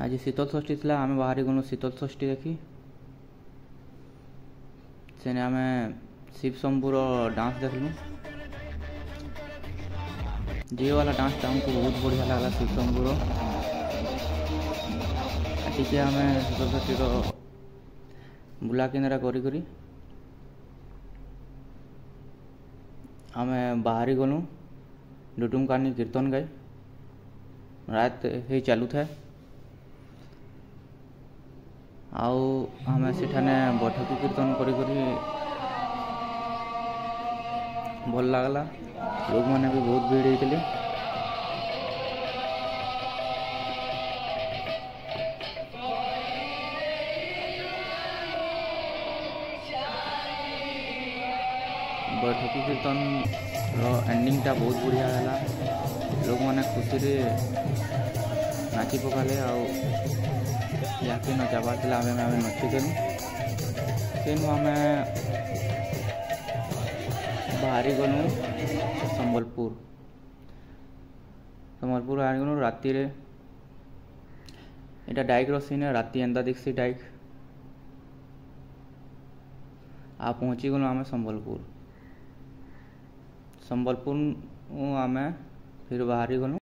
आज शीतल षष्ठी थी आम बाहरी गलु शीतल षष्ठी देखी से आम शिव शंभुर डांस देखलु जी वाला डांस हमको बहुत बढ़िया लगला शिव शंभुर टी आम शीतल षष्ठी बुला किनारा करी आम बाहरी गलु डुडुमकानी कीर्तन गाई रात ही चलू था आउ आम सेठाने बैठक कीर्तन करी भल लगला लोग मैंने भी बहुत भीड़ होते बैठक कीर्तन एंडिंग टा बहुत बढ़िया है लोग मैंने खुशी रे नाची पकाले आके नचाबार थी आम नचिदेलु तेणु आम बाहरी गलु संबलपुर बाहरी गलु राति एटा डाइक सीन है राति एंदा दिखसी डाइक आ पहुँची गलु आम संबलपुर आम फिर बाहरी गलु।